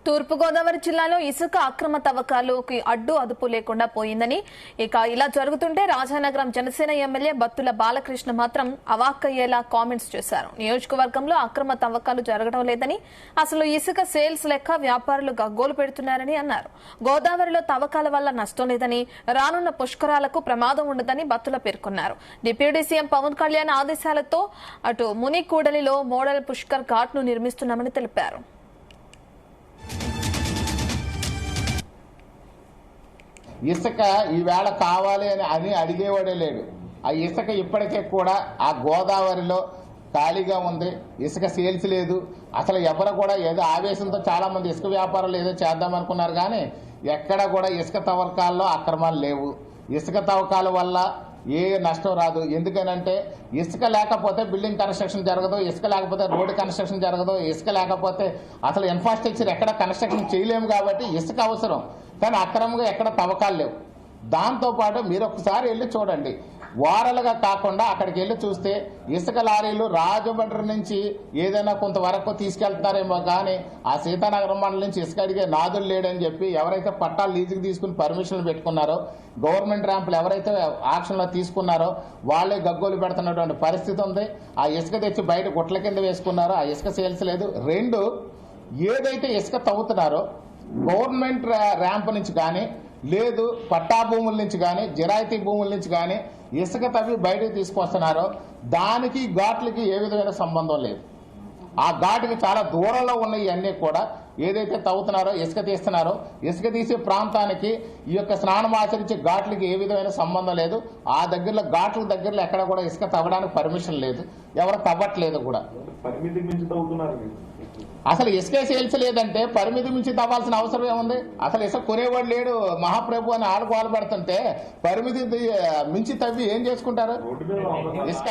తూర్పుగోదావరి జిల్లాలో ఇసుక అక్రమ తవ్వకాలుకి అడ్డు అదుపు లేకుండా పోయిందని, ఇక ఇలా జరుగుతుంటే రాజానగరం జనసేన ఎమ్మెల్యే బత్తుల బాలకృష్ణ మాత్రం అవాక్కయ్యేలా కామెంట్స్ చేశారు. నియోజకవర్గంలో అక్రమ తవ్వకాలు జరగడం లేదని, అసలు ఇసుక సేల్స్ లెక్క వ్యాపారులు గగ్గోలు పెడుతున్నారని అన్నారు. గోదావరిలో తవ్వకాల వల్ల నష్టం లేదని, రానున్న పుష్కరాలకు ప్రమాదం ఉండదని బత్తుల పేర్కొన్నారు. డిప్యూటీ సీఎం పవన్ కళ్యాణ్ ఆదేశాలతో అటు మునికూడలిలో మోడల్ పుష్కర్ ఘాట్ ను నిర్మిస్తున్నామని తెలిపారు. ఇసుక ఈవేళ కావాలి అని అడిగేవాడే లేడు. ఆ ఇసుక ఇప్పటికే కూడా ఆ గోదావరిలో ఖాళీగా ఉంది. ఇసుక సేల్స్ లేదు. అసలు ఎవరు కూడా ఏదో ఆవేశంతో చాలా మంది ఇసుక వ్యాపారాలు ఏదో చేద్దామనుకున్నారు, కానీ ఎక్కడ కూడా ఇసుక తవ్వకాల్లో అక్రమాలు లేవు. ఇసుక తవ్వకాల వల్ల ఏ నష్టం రాదు. ఎందుకనంటే ఇసుక లేకపోతే బిల్డింగ్ కన్స్ట్రక్షన్ జరగదు, ఇసుక లేకపోతే రోడ్డు కన్స్ట్రక్షన్ జరగదు, ఇసుక లేకపోతే అసలు ఇన్ఫ్రాస్ట్రక్చర్ ఎక్కడ కన్స్ట్రక్షన్ చేయలేము. కాబట్టి ఇసుక అవసరం, కానీ అక్రమంగా ఎక్కడ తవ్వకాలు లేవు. దాంతోపాటు మీరు ఒకసారి వెళ్ళి చూడండి, వారలుగా కాకుండా అక్కడికి వెళ్ళి చూస్తే ఇసుక లారీలు రాజమండ్రి నుంచి ఏదైనా కొంతవరకు తీసుకెళ్తున్నారేమో, కానీ ఆ సీతానగరం మండలం నుంచి ఇసుక అడిగే నాదులు లేడని చెప్పి ఎవరైతే పట్టాలు లీజుకి తీసుకుని పర్మిషన్లు పెట్టుకున్నారో, గవర్నమెంట్ ర్యాంపులు ఎవరైతే ఆక్షన్లో తీసుకున్నారో వాళ్ళే గగ్గోలు పెడుతున్నటువంటి పరిస్థితి ఉంది. ఆ ఇసుక తెచ్చి బయట గుట్ల కింద వేసుకున్నారో ఆ ఇసుక సేల్స్ లేదు. రెండు, ఏదైతే ఇసుక తవ్వుతున్నారో గవర్నమెంట్ ర్యాంప్ నుంచి కానీ లేదు పట్టా భూముల నుంచి కానీ జిరాయితీ భూముల నుంచి కానీ ఇసుక తవ్వి బయటకు తీసుకొస్తున్నారో దానికి ఘాట్లకి ఏ విధమైన సంబంధం లేదు. ఆ ఘాటుకి చాలా దూరంలో ఉన్న ఇవన్నీ కూడా ఏదైతే తవ్వుతున్నారో ఇసుక తీస్తున్నారో ఇసుక తీసే ప్రాంతానికి ఈ యొక్క స్నానం ఆచరించే ఘాట్లకి ఏ విధమైన సంబంధం లేదు. ఆ దగ్గరలో ఘాట్ల దగ్గరలో ఎక్కడ కూడా ఇసుక తవ్వడానికి పర్మిషన్ లేదు, ఎవరు తవ్వట్లేదు కూడా. పరిమితికి మించి తవ్వుతున్నారు. అసలు ఇసుక సేల్స్ లేదంటే పరిమితి మించి తవ్వాల్సిన అవసరం ఏముంది? అసలు ఇసుక కొనేవాడు లేడు, మహాప్రభు అని ఆడుకోవాలి పెడుతుంటే పరిమితి మించి తవ్వి ఏం చేసుకుంటారు? ఇసుక